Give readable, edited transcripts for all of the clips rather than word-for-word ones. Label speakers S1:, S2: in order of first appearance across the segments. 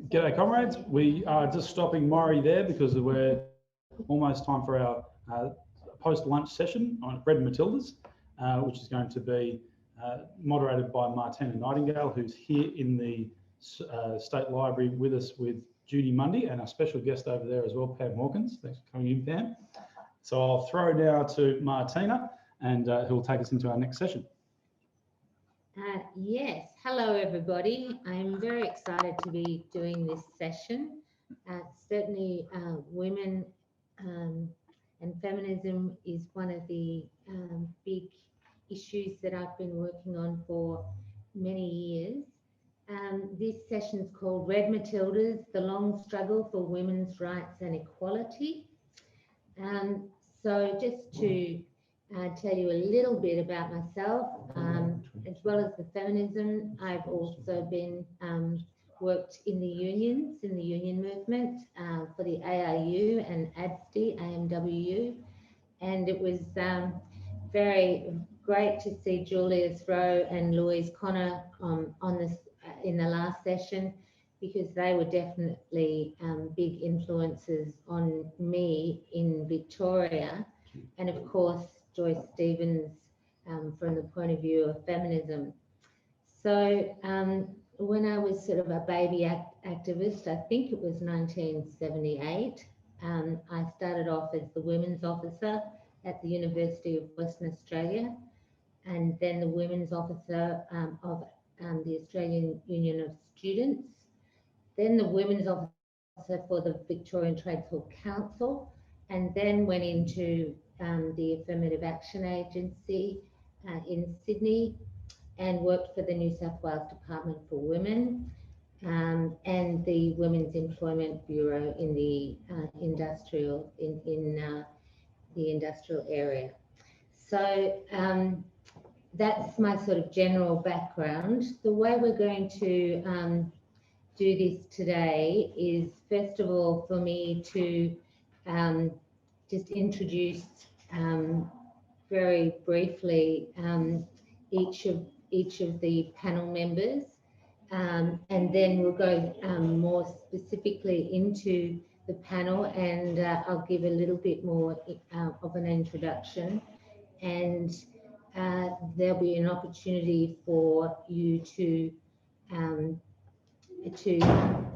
S1: G'day comrades, we are just stopping Maury there because we're almost time for our post-lunch session on Bread and Matildas, which is going to be moderated by Martina Nightingale, who's here in the State Library with us with Judy Mundy and our special guest over there as well, Pam Hawkins. Thanks for coming in, Pam. So I'll throw now to Martina and who'll take us into our next session.
S2: Yes, hello everybody. I'm very excited to be doing this session. Certainly women and feminism is one of the big issues that I've been working on for many years. This session is called Red Matildas, the Long Struggle for Women's Rights and Equality. So just to tell you a little bit about myself, as well as the feminism. I've also been worked in the unions, in the union movement for the ARU and ADSTI, AMWU, and it was very great to see Julius Rowe and Louise Connor on this in the last session, because they were definitely big influences on me in Victoria, and of course Joyce Stevens from the point of view of feminism. So when I was sort of a baby activist, I think it was 1978, I started off as the women's officer at the University of Western Australia, and then the women's officer of the Australian Union of Students, then the women's officer for the Victorian Trades Hall Council, and then went into the Affirmative Action Agency in Sydney and worked for the New South Wales Department for Women and the Women's Employment Bureau in the industrial area. So that's my sort of general background. The way we're going to do this today is, first of all, for me to just introduce very briefly each of the panel members, and then we'll go more specifically into the panel, and I'll give a little bit more of an introduction, and there'll be an opportunity for you to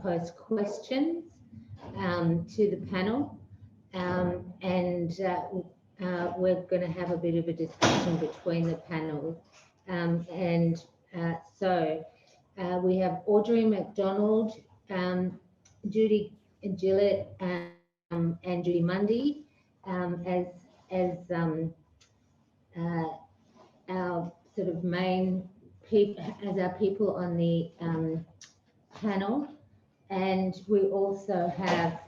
S2: pose questions to the panel, and we're going to have a bit of a discussion between the panels. So we have Audrey Mcdonald, Judy Gillett, and Judy Mundy as our sort of main people, as our people on the panel. And we also have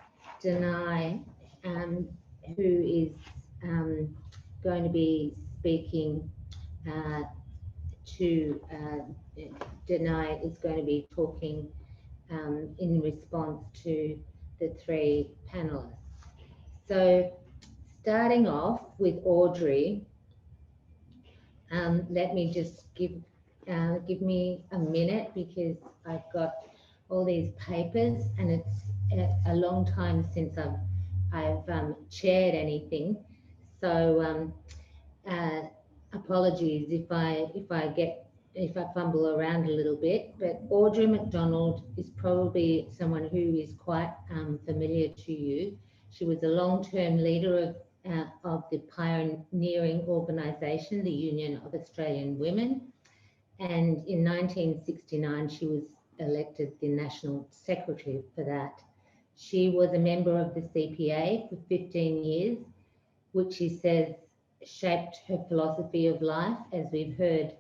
S2: Danae, who is going to be speaking Danae is going to be talking in response to the three panelists. So starting off with Audrey, let me just give me a minute, because I've got all these papers and it's a long time since I've chaired anything, so apologies if I fumble around a little bit. But Audrey Mcdonald is probably someone who is quite familiar to you. She was a long-term leader of the pioneering organisation, the Union of Australian Women, and in 1969 she was elected the National Secretary for that. She was a member of the CPA for 15 years, which she says shaped her philosophy of life, as we've heard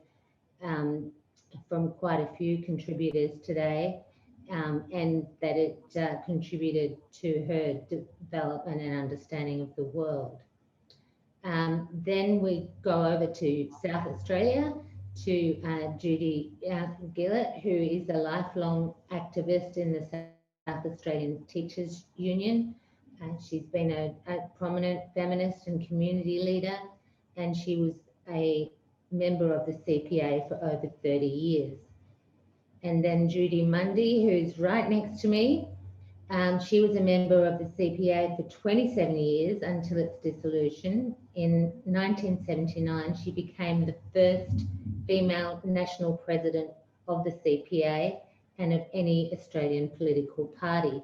S2: from quite a few contributors today, and that it contributed to her development and understanding of the world. Then we go over to South Australia to Judy Gillett, who is a lifelong activist in the South Australian Teachers Union. She's been a prominent feminist and community leader, and she was a member of the CPA for over 30 years. And then Judy Mundy, who's right next to me. She was a member of the CPA for 27 years until its dissolution. In 1979, she became the first female national president of the CPA and of any Australian political party.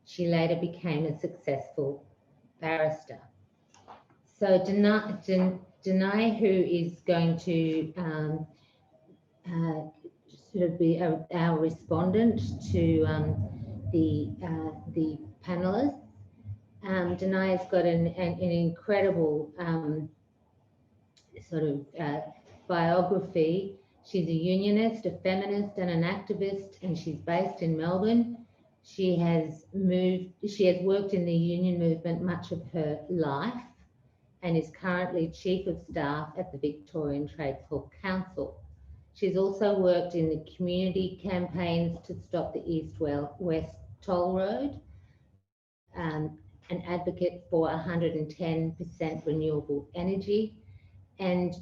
S2: She later became a successful barrister. So Danae, who is going to sort of be our respondent to the panelists. Danae's got an incredible sort of biography. She's a unionist, a feminist, and an activist, and she's based in Melbourne. She has worked in the union movement much of her life and is currently Chief of Staff at the Victorian Trades Hall Council. She's also worked in the community campaigns to stop the East-West Toll Road, an advocate for 110% renewable energy, and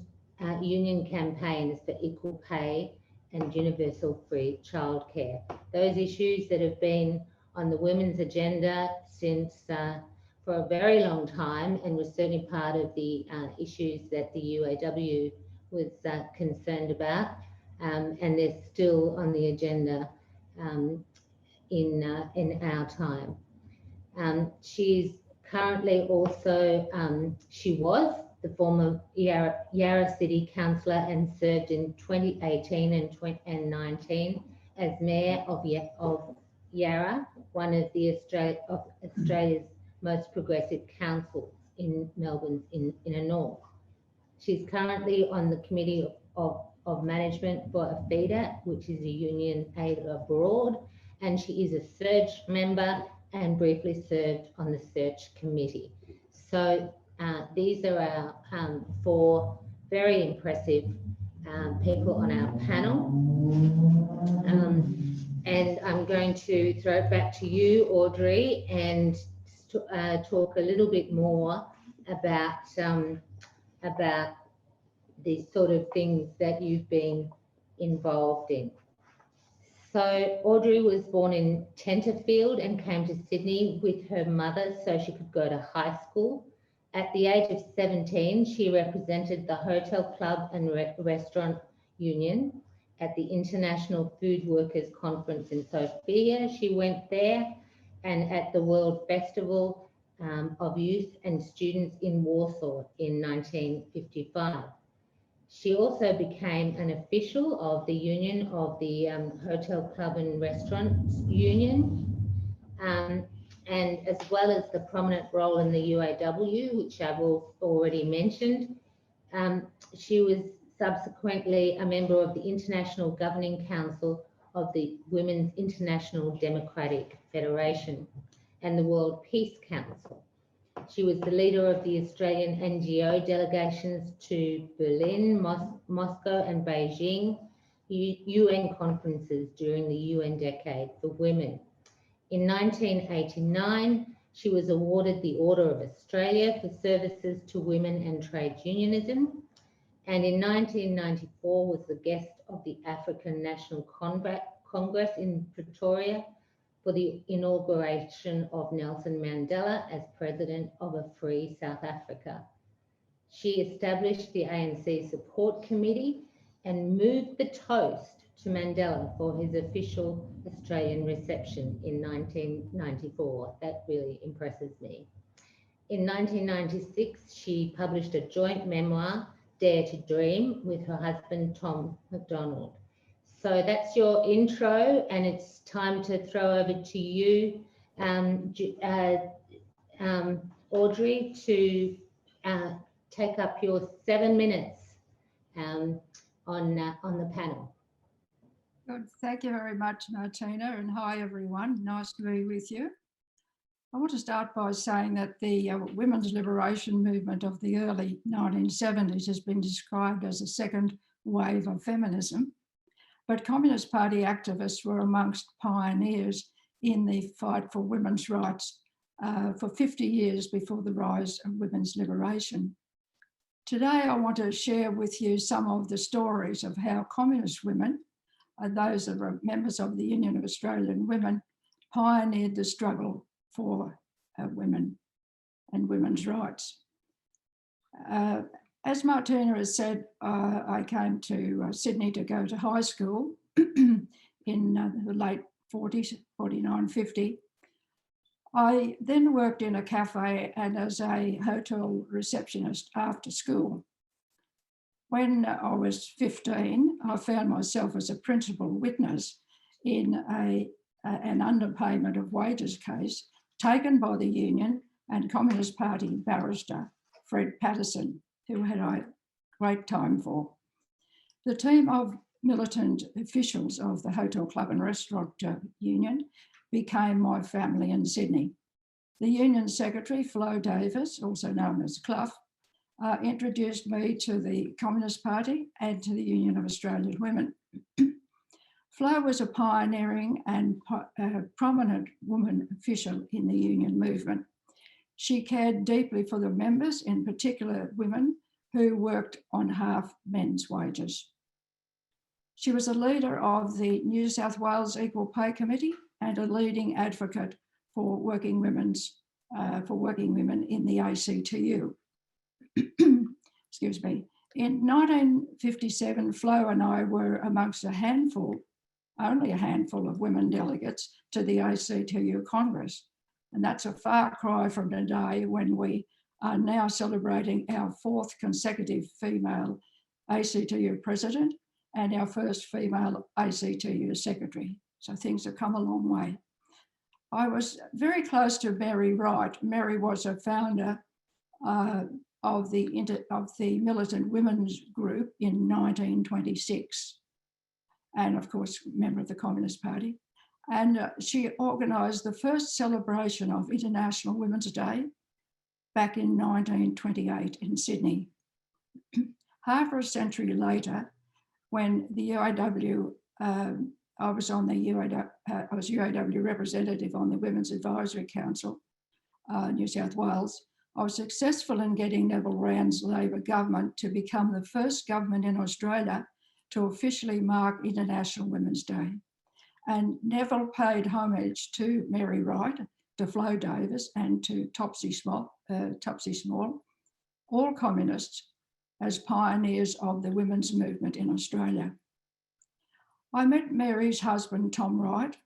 S2: union campaigns for equal pay and universal free childcare. Those issues that have been on the women's agenda since for a very long time, and was certainly part of the issues that the UAW was concerned about, and they're still on the agenda in our time. She's currently also, she was the former Yarra City Councillor and served in 2018 and 2019 as Mayor of Yarra, one of Australia's most progressive councils in Melbourne's inner north. She's currently on the Committee of Management for AFIDA, which is a union aid abroad, and she is a Search member and briefly served on the Search Committee. So these are our 4 very impressive people on our panel. And I'm going to throw it back to you, Audrey, and talk a little bit more about the sort of things that you've been involved in. So Audrey was born in Tenterfield and came to Sydney with her mother so she could go to high school. At the age of 17, she represented the Hotel Club and Restaurant Union at the International Food Workers Conference in Sofia. She went there, and at the World Festival of Youth and Students in Warsaw in 1955. She also became an official of the Union of the Hotel Club and Restaurants Union, and as well as the prominent role in the UAW, which I've already mentioned. She was subsequently a member of the International Governing Council of the Women's International Democratic Federation and the World Peace Council. She was the leader of the Australian NGO delegations to Berlin, Moscow and Beijing UN conferences during the UN Decade for Women. In 1989, she was awarded the Order of Australia for services to women and trade unionism. And in 1994 was the guest of the African National Congress in Pretoria for the inauguration of Nelson Mandela as President of a free South Africa. She established the ANC Support Committee and moved the toast to Mandela for his official Australian reception in 1994. That really impresses me. In 1996, she published a joint memoir, Dare to Dream, with her husband, Tom McDonald. So that's your intro, and it's time to throw over to you, Audrey, to take up your 7 minutes on the panel.
S3: Good. Thank you very much, Martina, and hi everyone. Nice to be with you. I want to start by saying that the women's liberation movement of the early 1970s has been described as a second wave of feminism, but Communist Party activists were amongst pioneers in the fight for women's rights for 50 years before the rise of women's liberation. Today, I want to share with you some of the stories of how communist women those that were members of the Union of Australian Women, pioneered the struggle for women and women's rights. As Martina has said, I came to Sydney to go to high school in the late 40s, 49, 50. I then worked in a cafe and as a hotel receptionist after school. When I was 15, I found myself as a principal witness in an underpayment of wages case taken by the Union and Communist Party barrister Fred Patterson, who had a great time for. The team of militant officials of the Hotel Club and Restaurant Union became my family in Sydney. The Union Secretary, Flo Davis, also known as Clough, introduced me to the Communist Party and to the Union of Australian Women. Flo was a pioneering and prominent woman official in the union movement. She cared deeply for the members, in particular women who worked on half men's wages. She was a leader of the New South Wales Equal Pay Committee and a leading advocate for working women in the ACTU. Excuse me. In 1957, Flo and I were amongst only a handful of women delegates to the ACTU Congress. And that's a far cry from today when we are now celebrating our 4th consecutive female ACTU president and our first female ACTU secretary. So things have come a long way. I was very close to Mary Wright. Mary was a founder of the militant women's group in 1926. And of course, member of the Communist Party. And she organised the first celebration of International Women's Day back in 1928 in Sydney. Half a century later, when the UAW, I was UAW representative on the Women's Advisory Council, New South Wales, I was successful in getting Neville Wran's Labor government to become the first government in Australia to officially mark International Women's Day. And Neville paid homage to Mary Wright, to Flo Davis and to Topsy Small, all communists, as pioneers of the women's movement in Australia. I met Mary's husband, Tom Wright,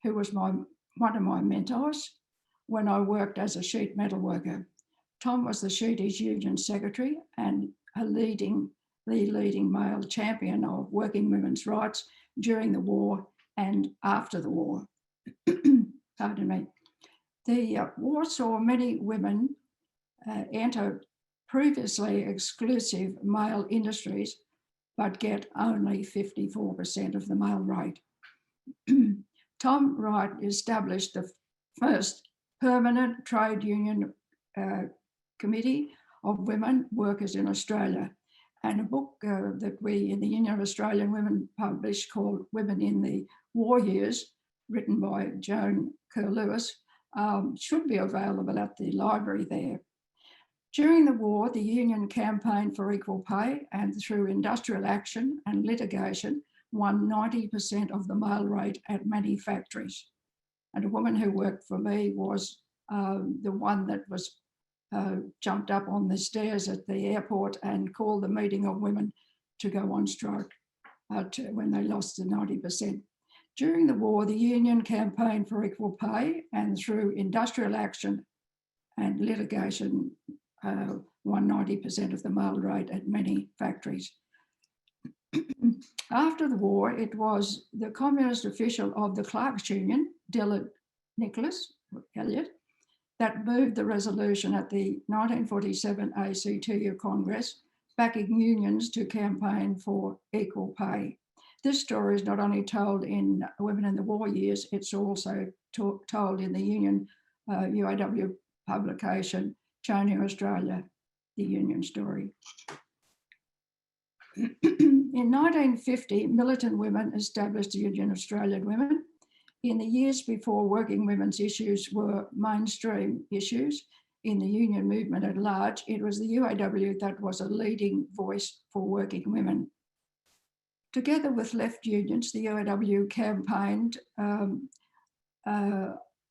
S3: who was one of my mentors when I worked as a sheet metal worker. Tom was the Sheeties Union Secretary and the leading male champion of working women's rights during the war and after the war. Pardon me. The war saw many women enter previously exclusive male industries, but get only 54% of the male rate. Tom Wright established the first permanent trade union committee of women workers in Australia. And a book that we in the Union of Australian Women published called Women in the War Years, written by Joan Kerr-Lewis, should be available at the library there. During the war, the union campaigned for equal pay and through industrial action and litigation won 90% of the male rate at many factories. And a woman who worked for me was the one that was jumped up on the stairs at the airport and called the meeting of women to go on strike when they lost the 90%. During the war, the union campaigned for equal pay and through industrial action and litigation won 90% of the male rate at many factories. After the war, it was the communist official of the Clerks Union, Dylan Nicholas Elliott, that moved the resolution at the 1947 ACTU Congress, backing unions to campaign for equal pay. This story is not only told in Women in the War Years, it's also told in the union UAW publication, Changing Australia, the union story. In 1950, militant women established the Union of Australian Women. In the years before working women's issues were mainstream issues in the union movement at large, it was the UAW that was a leading voice for working women. Together with left unions, the UAW campaigned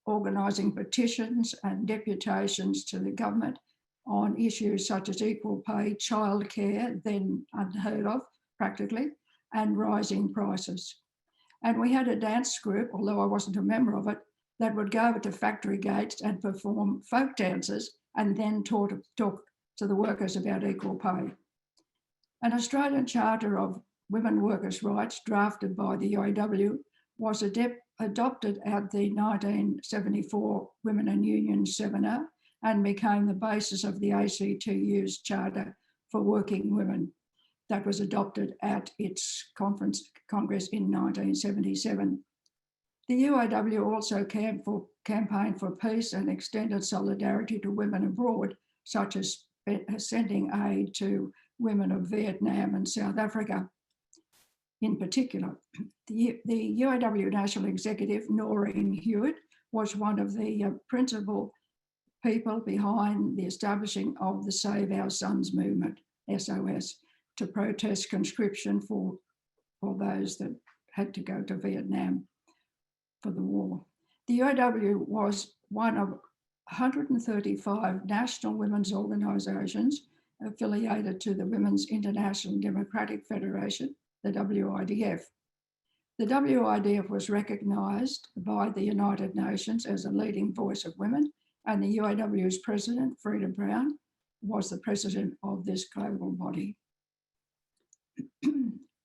S3: organising petitions and deputations to the government on issues such as equal pay, childcare, then unheard of practically, and rising prices. And we had a dance group, although I wasn't a member of it, that would go to factory gates and perform folk dances and then talk to the workers about equal pay. An Australian Charter of Women Workers' Rights drafted by the UAW was adopted at the 1974 Women and Unions Seminar and became the basis of the ACTU's Charter for Working Women that was adopted at its Congress in 1977. The UAW also campaigned for peace and extended solidarity to women abroad, such as sending aid to women of Vietnam and South Africa. In particular, the UAW National Executive, Noreen Hewitt, was one of the principal people behind the establishing of the Save Our Sons movement, SOS, to protest conscription for those that had to go to Vietnam for the war. The UAW was one of 135 national women's organisations affiliated to the Women's International Democratic Federation, the WIDF. The WIDF was recognised by the United Nations as a leading voice of women, and the UAW's president, Freda Brown, was the president of this global body.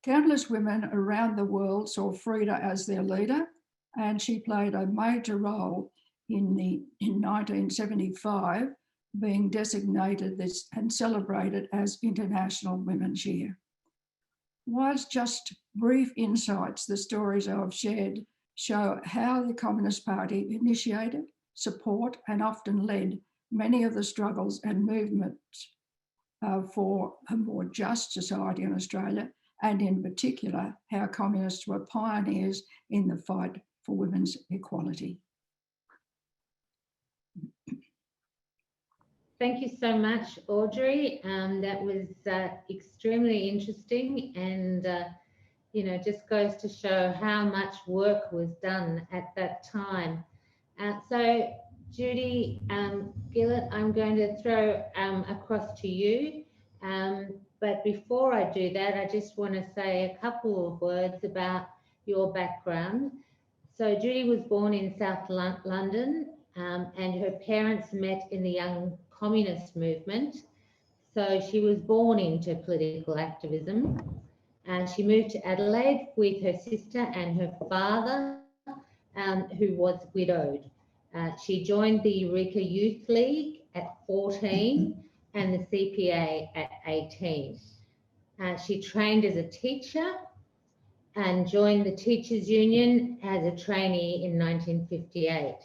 S3: Countless women around the world saw Freda as their leader, and she played a major role in 1975 being designated this and celebrated as International Women's Year. Whilst just brief insights the stories I've shared show how the Communist Party initiated, support and often led many of the struggles and movements for a more just society in Australia, and in particular how communists were pioneers in the fight for women's equality.
S2: Thank you so much, Audrey. That was extremely interesting, and you know, just goes to show how much work was done at that time. So, Judy Gillett, I'm going to throw across to you. But before I do that, I just want to say a couple of words about your background. So, Judy was born in South London, and her parents met in the Young Communist movement. So she was born into political activism. She moved to Adelaide with her sister and her father, who was widowed. She joined the Eureka Youth League at 14 and the CPA at 18. She trained as a teacher and joined the Teachers Union as a trainee in 1958.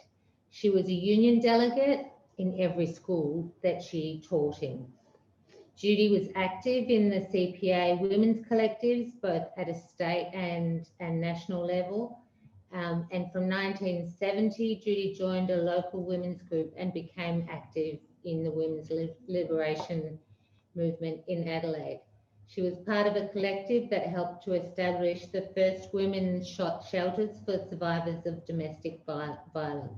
S2: She was a union delegate in every school that she taught in. Judy was active in the CPA women's collectives, both at a state and national level. And from 1970, Judy joined a local women's group and became active in the women's liberation movement in Adelaide. She was part of a collective that helped to establish the first women's shelters for survivors of domestic violence.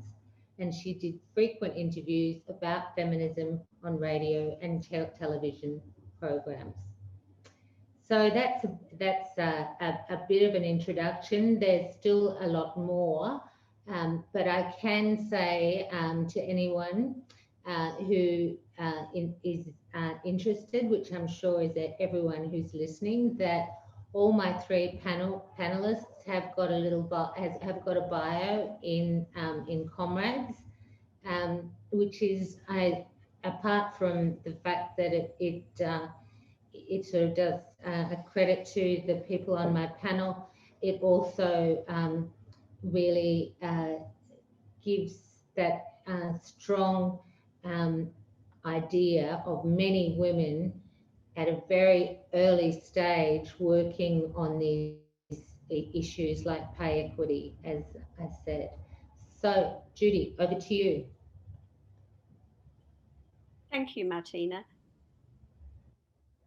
S2: And she did frequent interviews about feminism on radio and television programs. So that's a bit of an introduction. There's still a lot more, but I can say to anyone who is interested, which I'm sure is everyone who's listening, that all my three panelists have got a bio in Comrades, which is apart from the fact that it sort of does a credit to the people on my panel, it also really gives that strong idea of many women at a very early stage working on these issues like pay equity, as I said. So, Judy, over to you.
S4: Thank you, Martina.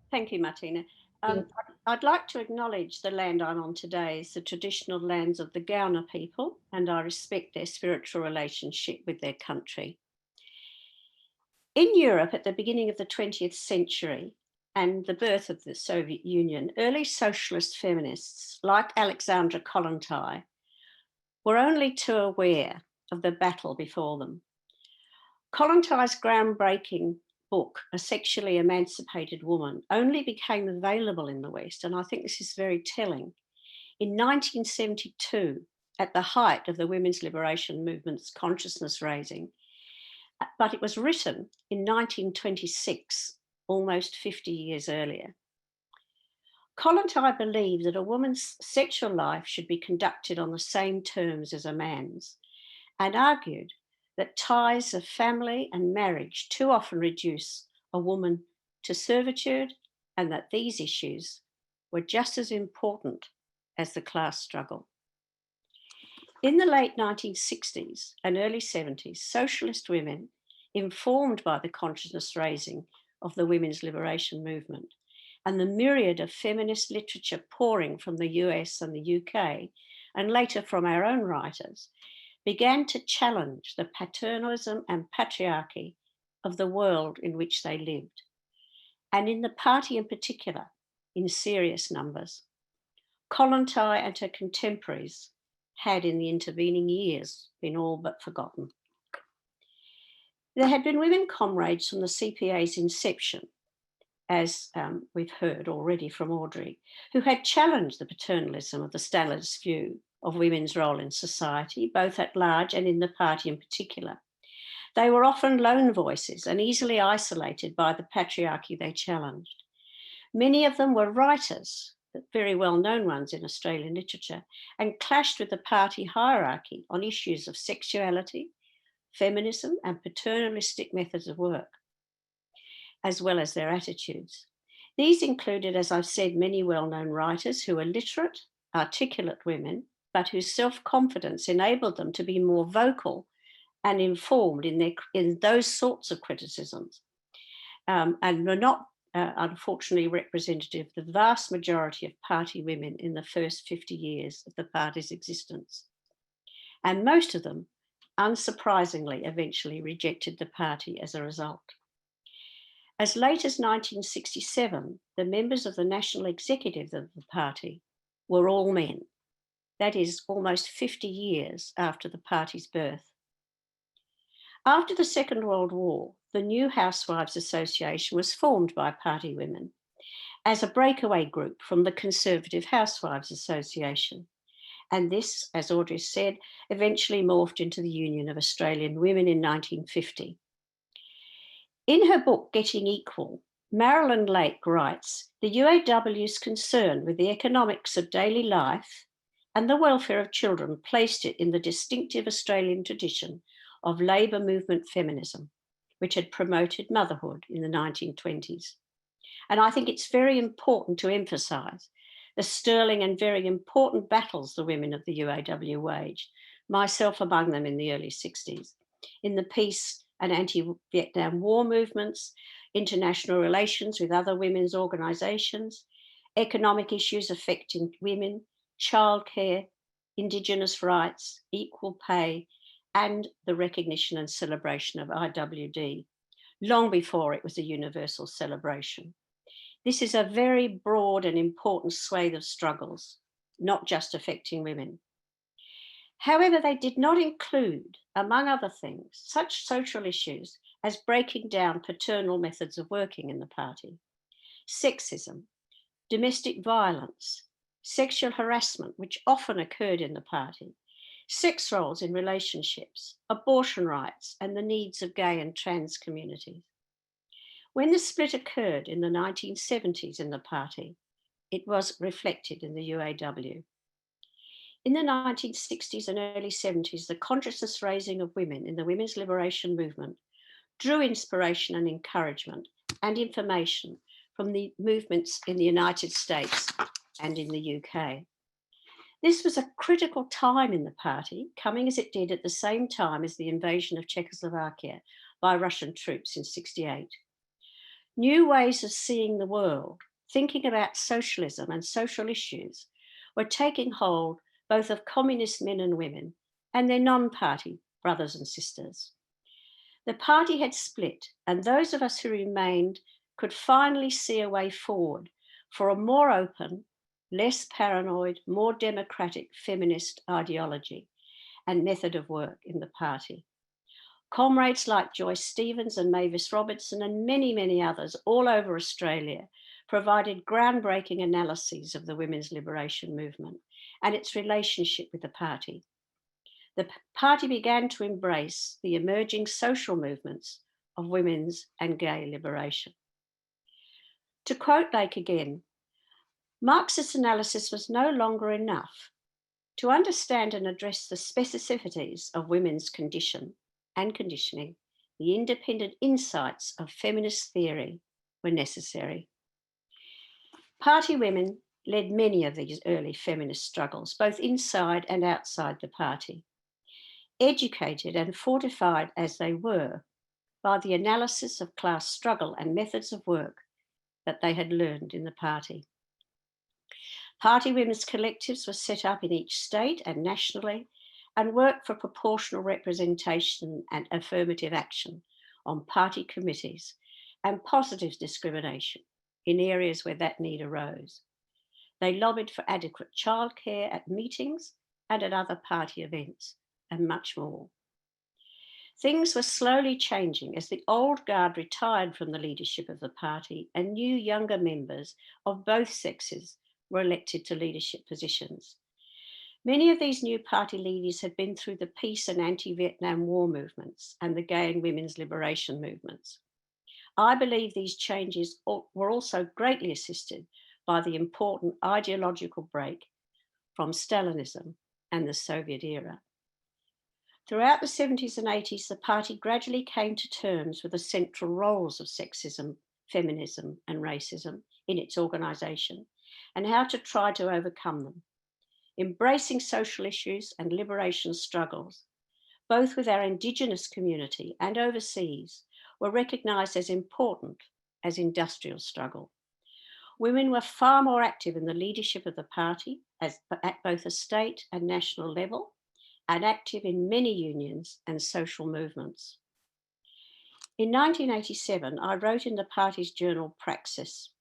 S4: Thank you, Martina. I'd like to acknowledge the land I'm on today as the traditional lands of the Gauna people, and I respect their spiritual relationship with their country. In Europe at the beginning of the 20th century and the birth of the Soviet Union, early socialist feminists like Alexandra Kollontai were only too aware of the battle before them. Kollontai's groundbreaking book, A Sexually Emancipated Woman, only became available in the West, and I think this is very telling, in 1972, at the height of the women's liberation movement's consciousness raising, but it was written in 1926, almost 50 years earlier. Kollontai believed that a woman's sexual life should be conducted on the same terms as a man's, and argued that ties of family and marriage too often reduce a woman to servitude, and that these issues were just as important as the class struggle. In the late 1960s and early 70s, socialist women, informed by the consciousness raising of the women's liberation movement and the myriad of feminist literature pouring from the US and the UK, and later from our own writers, began to challenge the paternalism and patriarchy of the world in which they lived, and in the party in particular, in serious numbers. Kollontai and her contemporaries had in the intervening years been all but forgotten. There had been women comrades from the CPA's inception, as we've heard already from Audrey, who had challenged the paternalism of the Stalinist view of women's role in society, both at large and in the party in particular. They were often lone voices and easily isolated by the patriarchy they challenged. Many of them were writers, very well-known ones in Australian literature, and clashed with the party hierarchy on issues of sexuality, feminism, and paternalistic methods of work, as well as their attitudes. These included, as I've said, many well-known writers who were literate, articulate women, but whose self-confidence enabled them to be more vocal and informed in those sorts of criticisms, and were not, unfortunately, representative of the vast majority of party women in the first 50 years of the party's existence. And most of them, unsurprisingly, eventually rejected the party as a result. As late as 1967, the members of the national executive of the party were all men. That is almost 50 years after the party's birth. After the Second World War, the new Housewives Association was formed by party women as a breakaway group from the Conservative Housewives Association. And this, as Audrey said, eventually morphed into the Union of Australian Women in 1950. In her book, Getting Equal, Marilyn Lake writes, the UAW's concern with the economics of daily life and the welfare of children placed it in the distinctive Australian tradition of labour movement feminism, which had promoted motherhood in the 1920s. And I think it's very important to emphasise the sterling and very important battles the women of the UAW waged, myself among them in the early 60s, in the peace and anti-Vietnam War movements, international relations with other women's organisations, economic issues affecting women, childcare, Indigenous rights, equal pay, and the recognition and celebration of IWD, long before it was a universal celebration. This is a very broad and important swathe of struggles, not just affecting women. However, they did not include, among other things, such social issues as breaking down paternal methods of working in the party, sexism, domestic violence, sexual harassment, which often occurred in the party, sex roles in relationships, abortion rights, and the needs of gay and trans communities. When the split occurred in the 1970s in the party, it was reflected in the UAW. In the 1960s and early 70s, the consciousness raising of women in the women's liberation movement drew inspiration and encouragement and information from the movements in the United States and in the UK. This was a critical time in the party, coming as it did at the same time as the invasion of Czechoslovakia by Russian troops in '68. New ways of seeing the world thinking about socialism and social issues were taking hold both of communist men and women and their non-party brothers and sisters. The party had split, and those of us who remained could finally see a way forward for a more open, less paranoid, more democratic feminist ideology and method of work in the party. Comrades like Joyce Stevens and Mavis Robertson and many, many others all over Australia provided groundbreaking analyses of the women's liberation movement and its relationship with the party. The party began to embrace the emerging social movements of women's and gay liberation. To quote Lake again, Marxist analysis was no longer enough. To understand and address the specificities of women's condition and conditioning, the independent insights of feminist theory were necessary. Party women led many of these early feminist struggles, both inside and outside the party, educated and fortified as they were by the analysis of class struggle and methods of work that they had learned in the party. Party women's collectives were set up in each state and nationally and worked for proportional representation and affirmative action on party committees and positive discrimination in areas where that need arose. They lobbied for adequate childcare at meetings and at other party events, and much more. Things were slowly changing as the old guard retired from the leadership of the party and new younger members of both sexes were elected to leadership positions. Many of these new party leaders had been through the peace and anti-Vietnam War movements and the gay and women's liberation movements. I believe these changes were also greatly assisted by the important ideological break from Stalinism and the Soviet era. Throughout the 70s and 80s, the party gradually came to terms with the central roles of sexism, feminism, and racism in its organisation and how to try to overcome them. Embracing social issues and liberation struggles, both with our Indigenous community and overseas, were recognised as important as industrial struggle. Women were far more active in the leadership of the party at both a state and national level, and active in many unions and social movements. In 1987, I wrote in the party's journal Praxis,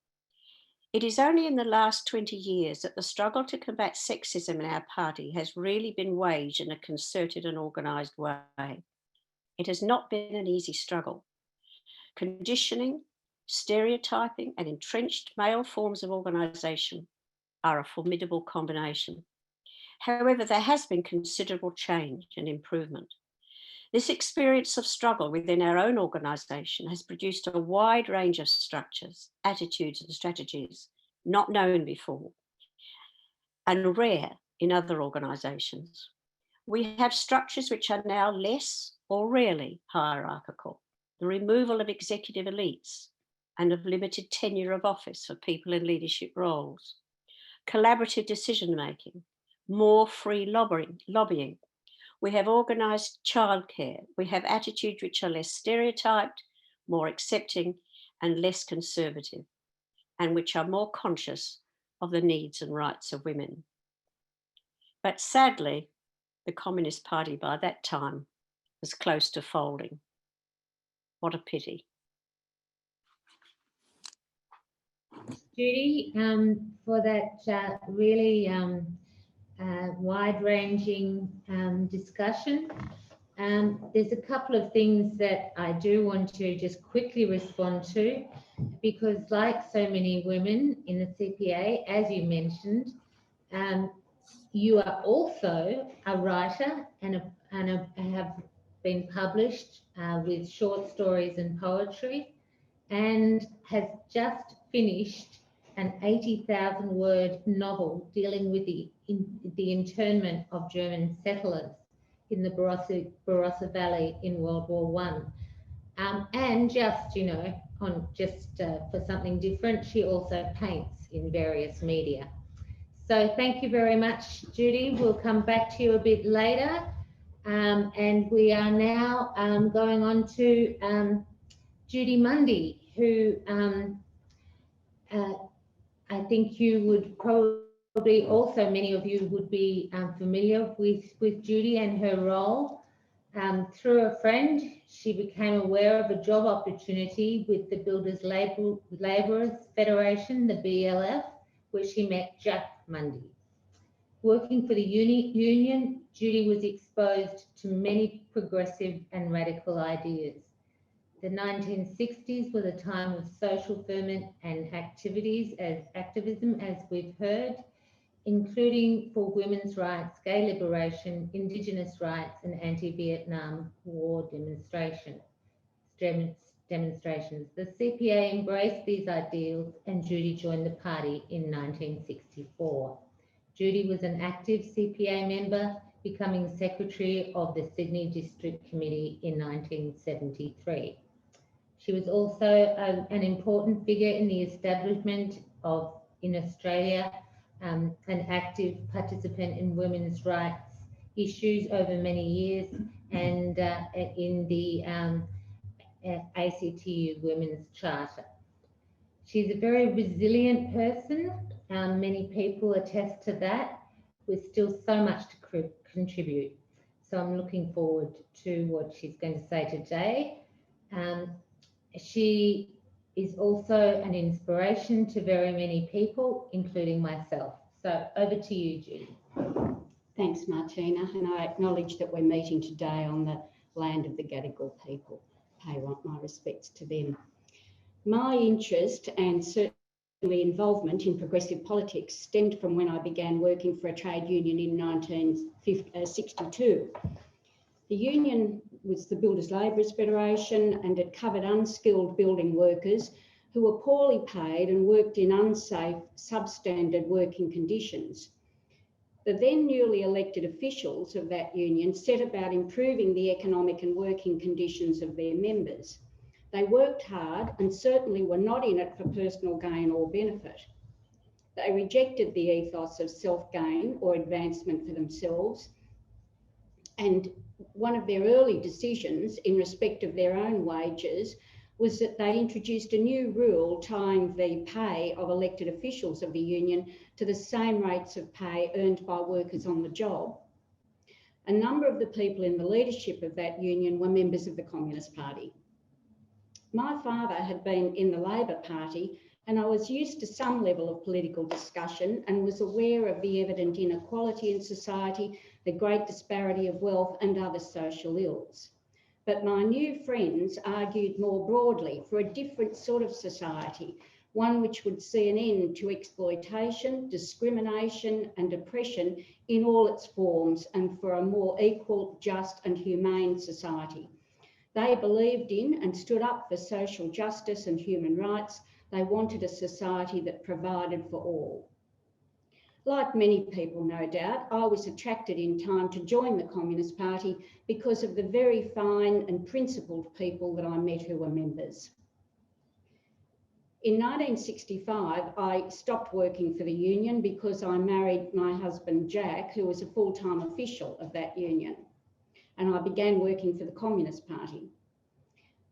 S4: "It is only in the last 20 years that the struggle to combat sexism in our party has really been waged in a concerted and organised way. It has not been an easy struggle. Conditioning, stereotyping, and entrenched male forms of organisation are a formidable combination. However, there has been considerable change and improvement. This experience of struggle within our own organisation has produced a wide range of structures, attitudes, and strategies not known before and rare in other organisations. We have structures which are now less or rarely hierarchical, the removal of executive elites and of limited tenure of office for people in leadership roles, collaborative decision-making, more free lobbying. We have organised childcare. We have attitudes which are less stereotyped, more accepting and less conservative, and which are more conscious of the needs and rights of women." But sadly, the Communist Party by that time was close to folding. What a pity.
S2: Judy, for that really wide-ranging discussion. There's a couple of things that I do want to just quickly respond to, because like so many women in the CPA, as you mentioned, you are also a writer and have been published with short stories and poetry, and has just finished an 80,000 word novel dealing with the internment of German settlers in the Barossa Valley in World War I. And just, you know, for something different, she also paints in various media. So thank you very much, Judy. We'll come back to you a bit later. And we are now going on to Judy Mundy, who I think you would probably also, many of you would be familiar with Judy and her role. Through a friend, she became aware of a job opportunity with the Builders Labourers Federation, the BLF, where she met Jack Mundey. Working for the union, Judy was exposed to many progressive and radical ideas. The 1960s were the time of social ferment and activism, as we've heard, including for women's rights, gay liberation, Indigenous rights, and anti-Vietnam War demonstrations. The CPA embraced these ideals and Judy joined the party in 1964. Judy was an active CPA member, becoming secretary of the Sydney District Committee in 1973. She was also an important figure in the establishment of, in Australia, an active participant in women's rights issues over many years, and in the ACTU Women's Charter. She's a very resilient person. Many people attest to that, with still so much to contribute. So I'm looking forward to what she's going to say today. She is also an inspiration to very many people, including myself. So over to you, Judy.
S5: Thanks, Martina, and I acknowledge that we're meeting today on the land of the Gadigal people. Pay my respects to them. My interest and certainly involvement in progressive politics stemmed from when I began working for a trade union in 1962. The union was the Builders Labourers Federation, and it covered unskilled building workers who were poorly paid and worked in unsafe, substandard working conditions. The then newly elected officials of that union set about improving the economic and working conditions of their members. They worked hard and certainly were not in it for personal gain or benefit. They rejected the ethos of self-gain or advancement for themselves, and one of their early decisions in respect of their own wages was that they introduced a new rule tying the pay of elected officials of the union to the same rates of pay earned by workers on the job. A number of the people in the leadership of that union were members of the Communist Party. My father had been in the Labor Party, and I was used to some level of political discussion and was aware of the evident inequality in society, the great disparity of wealth and other social ills. But my new friends argued more broadly for a different sort of society, one which would see an end to exploitation, discrimination and oppression in all its forms, and for a more equal, just and humane society. They believed in and stood up for social justice and human rights. They wanted a society that provided for all. Like many people, no doubt, I was attracted in time to join the Communist Party because of the very fine and principled people that I met who were members. In 1965, I stopped working for the union because I married my husband, Jack, who was a full-time official of that union, and I began working for the Communist Party.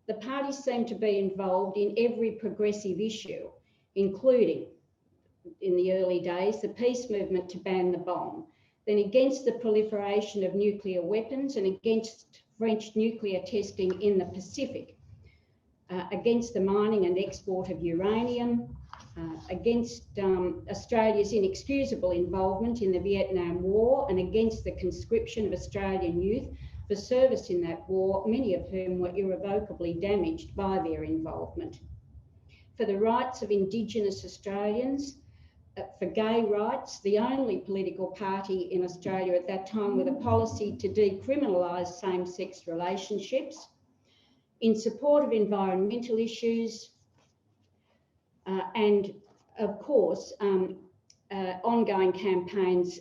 S5: The party seemed to be involved in every progressive issue, including, in the early days, the peace movement to ban the bomb, then against the proliferation of nuclear weapons and against French nuclear testing in the Pacific, against the mining and export of uranium, against Australia's inexcusable involvement in the Vietnam War, and against the conscription of Australian youth for service in that war, many of whom were irrevocably damaged by their involvement. For the rights of Indigenous Australians, for gay rights, the only political party in Australia at that time with a policy to decriminalise same-sex relationships, in support of environmental issues, and of course, ongoing campaigns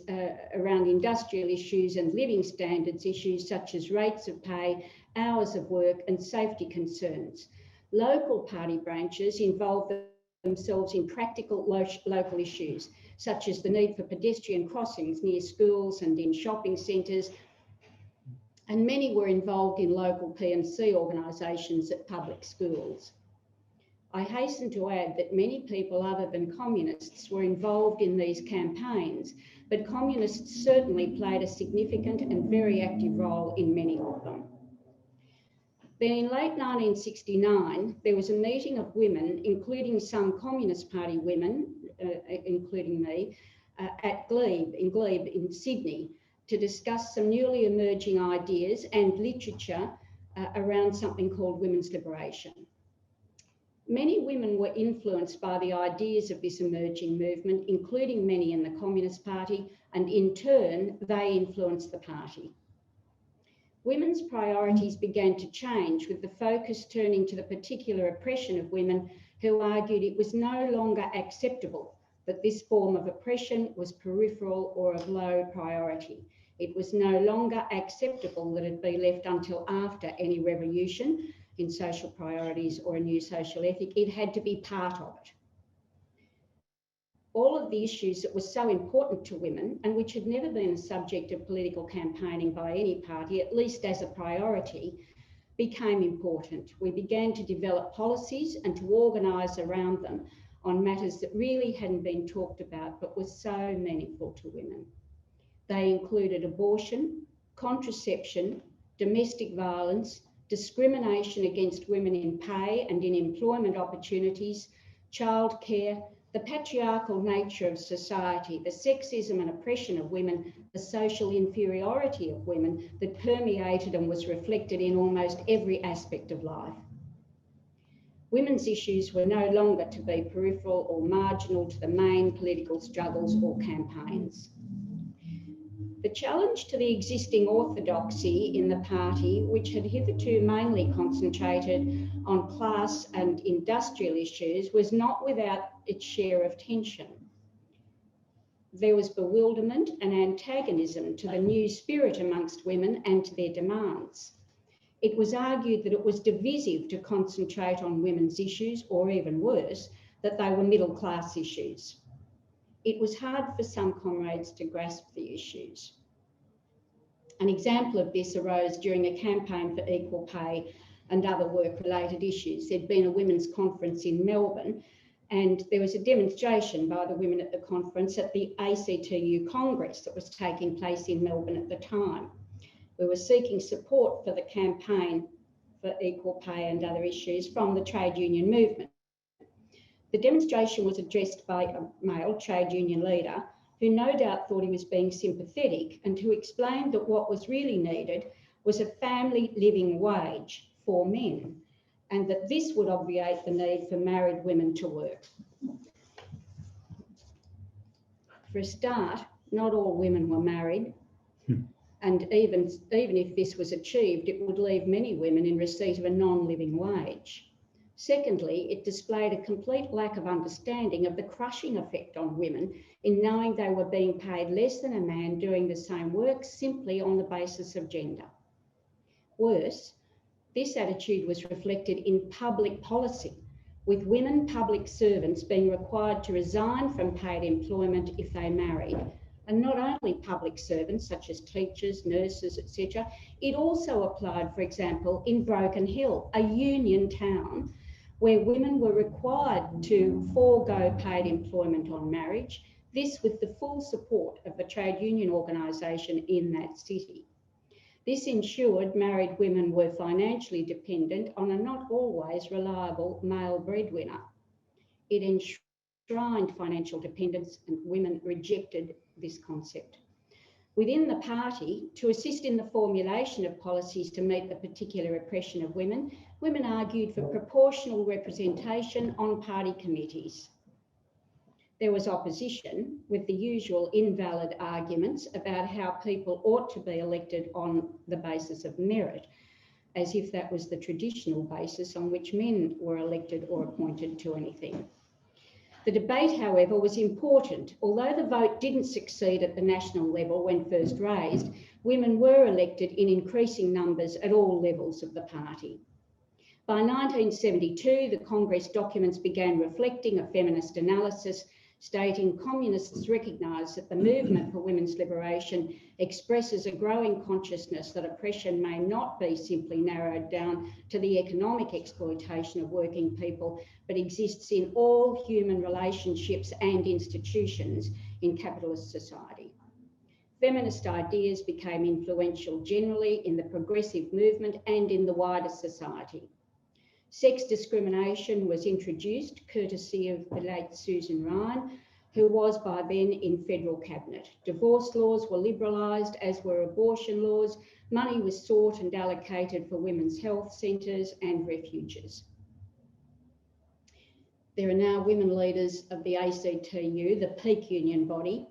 S5: around industrial issues and living standards issues such as rates of pay, hours of work and safety concerns. Local party branches involved themselves in practical local issues, such as the need for pedestrian crossings near schools and in shopping centres, and many were involved in local PMC organisations at public schools. I hasten to add that many people other than communists were involved in these campaigns, but communists certainly played a significant and very active role in many of them. Then in late 1969, there was a meeting of women, including some Communist Party women, including me, at Glebe in Sydney, to discuss some newly emerging ideas and literature around something called women's liberation. Many women were influenced by the ideas of this emerging movement, including many in the Communist Party, and in turn, they influenced the party. Women's priorities began to change, with the focus turning to the particular oppression of women who argued it was no longer acceptable that this form of oppression was peripheral or of low priority. It was no longer acceptable that it be left until after any revolution in social priorities or a new social ethic. It had to be part of it. All of the issues that were so important to women and which had never been a subject of political campaigning by any party, at least as a priority, became important. We began to develop policies and to organise around them on matters that really hadn't been talked about but were so meaningful to women. They included abortion, contraception, domestic violence, discrimination against women in pay and in employment opportunities, childcare, the patriarchal nature of society, the sexism and oppression of women, the social inferiority of women that permeated and was reflected in almost every aspect of life. Women's issues were no longer to be peripheral or marginal to the main political struggles or campaigns. The challenge to the existing orthodoxy in the party, which had hitherto mainly concentrated on class and industrial issues, was not without its share of tension. There was bewilderment and antagonism to the new spirit amongst women and to their demands. It was argued that it was divisive to concentrate on women's issues, or even worse, that they were middle class issues. It was hard for some comrades to grasp the issues. An example of this arose during a campaign for equal pay and other work-related issues. There'd been a women's conference in Melbourne, and there was a demonstration by the women at the conference at the ACTU Congress that was taking place in Melbourne at the time. We were seeking support for the campaign for equal pay and other issues from the trade union movement. The demonstration was addressed by a male trade union leader who no doubt thought he was being sympathetic and who explained that what was really needed was a family living wage for men, and that this would obviate the need for married women to work. For a start, not all women were married, and even if this was achieved, it would leave many women in receipt of a non-living wage. Secondly, it displayed a complete lack of understanding of the crushing effect on women in knowing they were being paid less than a man doing the same work simply on the basis of gender. Worse, this attitude was reflected in public policy, with women public servants being required to resign from paid employment if they married. And not only public servants such as teachers, nurses, etc. It also applied, for example, in Broken Hill, a union town, where women were required to forego paid employment on marriage, this with the full support of the trade union organisation in that city. This ensured married women were financially dependent on a not always reliable male breadwinner. It enshrined financial dependence, and women rejected this concept. Within the party, to assist in the formulation of policies to meet the particular oppression of women, women argued for proportional representation on party committees. There was opposition with the usual invalid arguments about how people ought to be elected on the basis of merit, as if that was the traditional basis on which men were elected or appointed to anything. The debate, however, was important. Although the vote didn't succeed at the national level when first raised, women were elected in increasing numbers at all levels of the party. By 1972, the Congress documents began reflecting a feminist analysis, stating communists recognise that the movement for women's liberation expresses a growing consciousness that oppression may not be simply narrowed down to the economic exploitation of working people, but exists in all human relationships and institutions in capitalist society. Feminist ideas became influential generally in the progressive movement and in the wider society. Sex discrimination was introduced courtesy of the late Susan Ryan, who was by then in federal cabinet. Divorce laws were liberalised, as were abortion laws. Money was sought and allocated for women's health centres and refuges. There are now women leaders of the ACTU, the peak union body.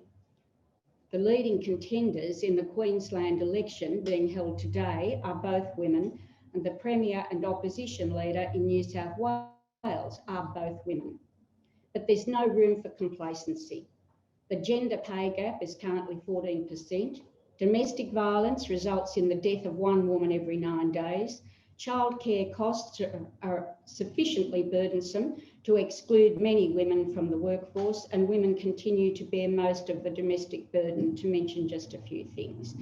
S5: The leading contenders in the Queensland election being held today are both women, and the Premier and Opposition Leader in New South Wales are both women. But there's no room for complacency. The gender pay gap is currently 14%. Domestic violence results in the death of one woman every 9 days. Childcare costs are sufficiently burdensome to exclude many women from the workforce, and women continue to bear most of the domestic burden, to mention just a few things.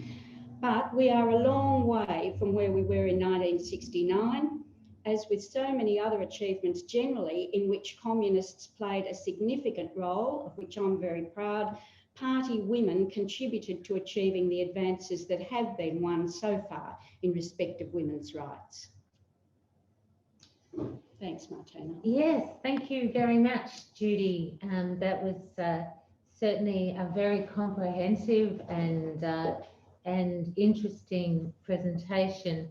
S5: But we are a long way from where we were in 1969, as with so many other achievements generally in which communists played a significant role, of which I'm very proud, party women contributed to achieving the advances that have been won so far in respect of women's rights. Thanks, Martina.
S2: Yes, thank you very much, Judy. That was certainly a very comprehensive and interesting presentation,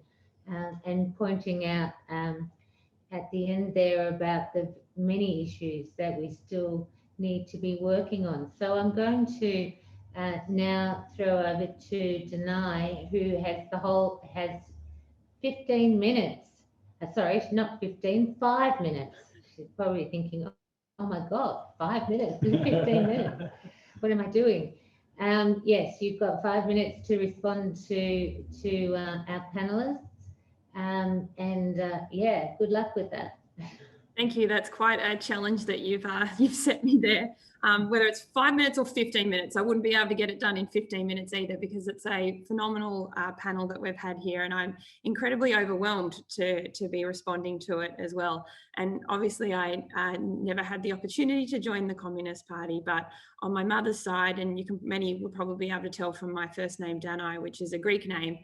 S2: and pointing out at the end there about the many issues that we still need to be working on. So I'm going to now throw over to Danae, who has 15 minutes. Sorry, not 15, 5 minutes. She's probably thinking, oh my God, 5 minutes, 15 minutes. What am I doing? Yes, you've got 5 minutes to respond to our panelists. Yeah, good luck with that.
S6: Thank you. That's quite a challenge that you've set me there. Whether it's 5 minutes or 15 minutes, I wouldn't be able to get it done in 15 minutes either, because it's a phenomenal panel that we've had here, and I'm incredibly overwhelmed to be responding to it as well. And obviously I never had the opportunity to join the Communist Party, but on my mother's side, and many will probably be able to tell from my first name, Danae, which is a Greek name,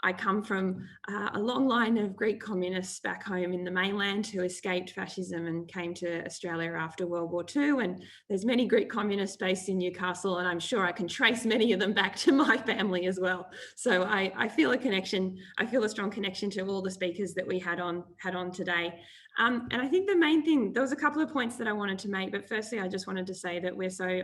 S6: I come from a long line of Greek communists back home in the mainland who escaped fascism and came to Australia after World War II. And there's many Greek communists based in Newcastle, and I'm sure I can trace many of them back to my family as well. So I feel a connection. I feel a strong connection to all the speakers that we had on today. And I think the main thing, there was a couple of points that I wanted to make, but firstly, I just wanted to say that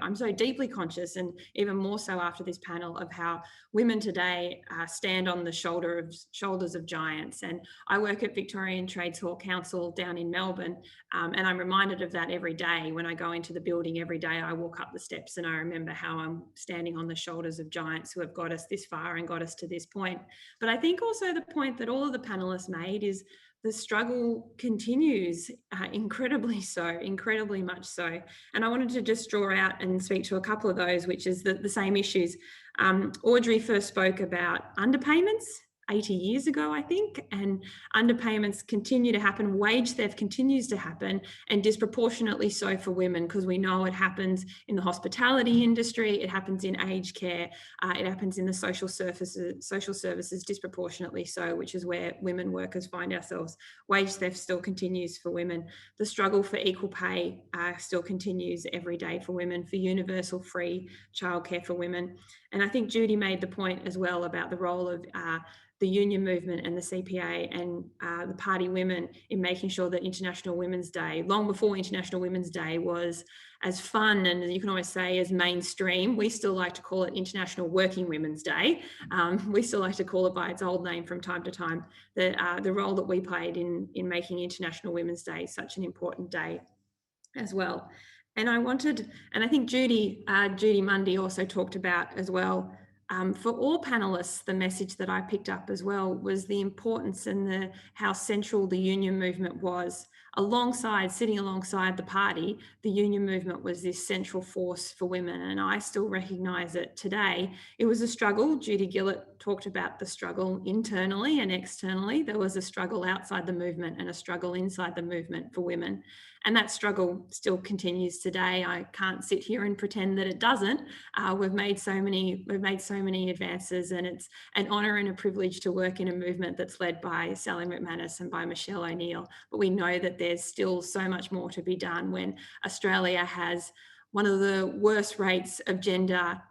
S6: I'm so deeply conscious, and even more so after this panel, of how women today stand on the shoulders of giants. And I work at Victorian Trades Hall Council down in Melbourne, and I'm reminded of that every day. When I go into the building every day, I walk up the steps and I remember how I'm standing on the shoulders of giants who have got us this far and got us to this point. But I think also the point that all of the panelists made is the struggle continues, incredibly much so. And I wanted to just draw out and speak to a couple of those, which is the same issues. Audrey first spoke about underpayments 80 years ago, I think, and underpayments continue to happen. Wage theft continues to happen, and disproportionately so for women, because we know it happens in the hospitality industry, it happens in aged care, it happens in the social services disproportionately so, which is where women workers find ourselves. Wage theft still continues for women. The struggle for equal pay still continues every day for women, for universal free childcare for women. And I think Judy made the point as well about the role of the union movement and the CPA and the party women in making sure that International Women's Day, long before International Women's Day was as fun and, you can almost say, as mainstream, we still like to call it International Working Women's Day. We still like to call it by its old name from time to time. The role that we played in making International Women's Day such an important day as well. And I think Judy Mundy also talked about as well For all panelists, the message that I picked up as well was the importance and how central the union movement was. Sitting alongside the party, the union movement was this central force for women, and I still recognise it today. It was a struggle. Judy Gillett talked about the struggle internally and externally. There was a struggle outside the movement and a struggle inside the movement for women. And that struggle still continues today. I can't sit here and pretend that it doesn't. We've made so many advances, and it's an honour and a privilege to work in a movement that's led by Sally McManus and by Michelle O'Neill. But we know that there's still so much more to be done when Australia has one of the worst rates of gender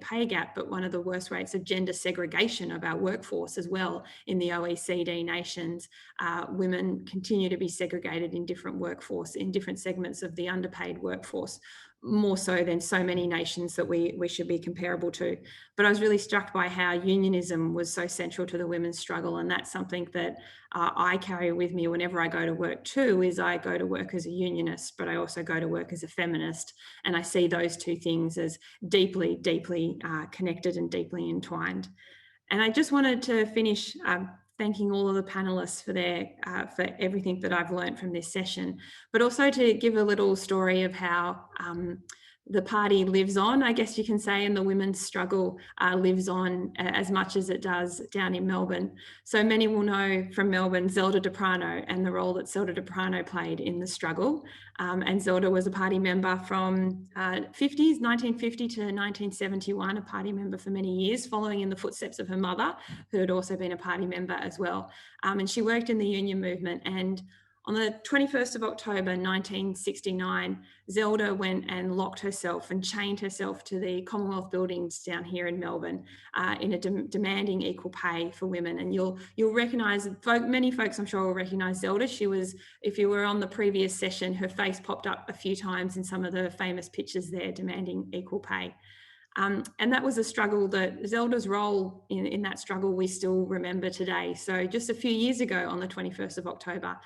S6: pay gap, but one of the worst rates of gender segregation of our workforce as well in the OECD nations. Women continue to be segregated in different segments of the underpaid workforce, more so than so many nations that we should be comparable to. But I was really struck by how unionism was so central to the women's struggle, and that's something that I carry with me whenever I go to work too. Is I go to work as a unionist, but I also go to work as a feminist, and I see those two things as deeply connected and deeply entwined. And I just wanted to finish thanking all of the panelists for everything that I've learned from this session, but also to give a little story of how the party lives on, I guess you can say, and the women's struggle lives on as much as it does down in Melbourne. So many will know from Melbourne Zelda Deprano and the role that Zelda Deprano played in the struggle. And Zelda was a party member from 1950 to 1971, a party member for many years, following in the footsteps of her mother, who had also been a party member as well. And she worked in the union movement. And on the 21st of October 1969, Zelda went and locked herself and chained herself to the Commonwealth buildings down here in Melbourne in demanding equal pay for women. And you'll recognise, many folks I'm sure will recognise Zelda. She was, if you were on the previous session, her face popped up a few times in some of the famous pictures there demanding equal pay. And that was a struggle that Zelda's role in that struggle we still remember today. So just a few years ago on the 21st of October,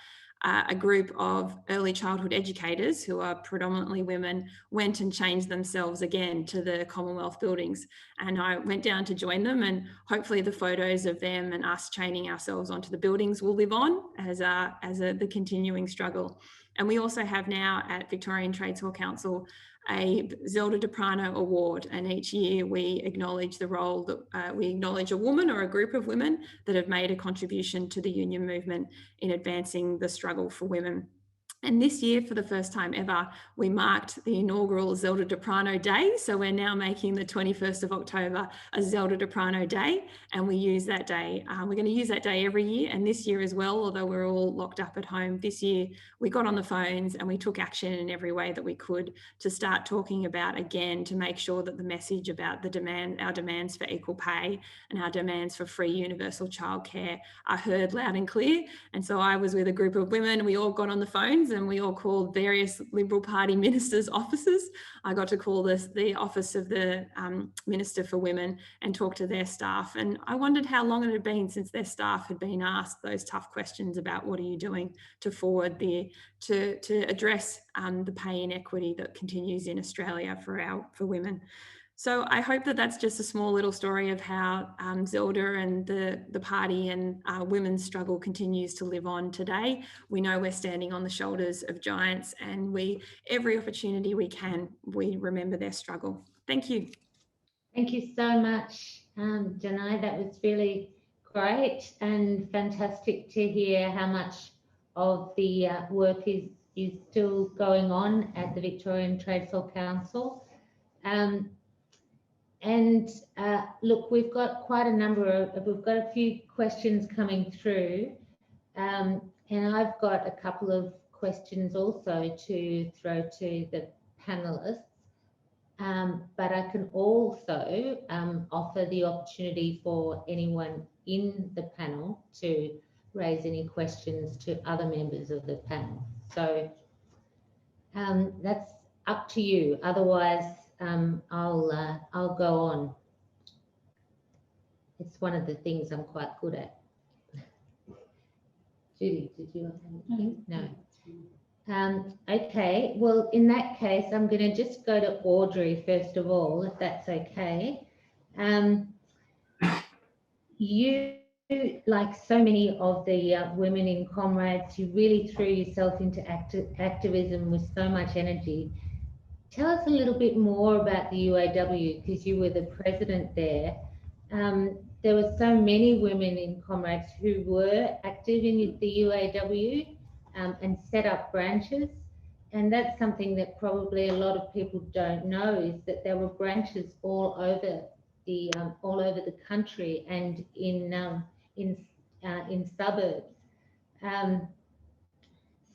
S6: a group of early childhood educators who are predominantly women went and changed themselves again to the Commonwealth buildings. And I went down to join them, and hopefully the photos of them and us chaining ourselves onto the buildings will live on as the continuing struggle. And we also have now at Victorian Trades Hall Council a Zelda Deprano Award, and each year we acknowledge the role that we acknowledge a woman or a group of women that have made a contribution to the union movement in advancing the struggle for women. And this year, for the first time ever, we marked the inaugural Zelda Deprano Day. So we're now making the 21st of October a Zelda Deprano Day, and we use that day. We're going to use that day every year, and this year as well, although we're all locked up at home. This year, we got on the phones and we took action in every way that we could to start talking about, again, to make sure that the message about our demands for equal pay and our demands for free universal childcare are heard loud and clear. And so I was with a group of women, and we all got on the phones and we all called various Liberal Party ministers' offices. I got to call the office of the Minister for Women and talk to their staff. And I wondered how long it had been since their staff had been asked those tough questions about what are you doing to to address the pay inequity that continues in Australia for women. So I hope that that's just a small little story of how Zelda and the party and women's struggle continues to live on today. We know we're standing on the shoulders of giants, and every opportunity we can, we remember their struggle. Thank you.
S2: Thank you so much, Danae. That was really great and fantastic to hear how much of the work is still going on at the Victorian Trades Hall Council. Look, we've got a few questions coming through, and I've got a couple of questions also to throw to the panelists, but I can also offer the opportunity for anyone in the panel to raise any questions to other members of the panel. So that's up to you. Otherwise, I'll go on. It's one of the things I'm quite good at. Judy, did you have anything? No. Okay, well, in that case, I'm going to just go to Audrey first of all, if that's okay. You, like so many of the women in Comrades, you really threw yourself into activism with so much energy. Tell us a little bit more about the UAW, because you were the president there. There were so many women in Comrades who were active in the UAW and set up branches. And that's something that probably a lot of people don't know, is that there were branches all over the country and in suburbs.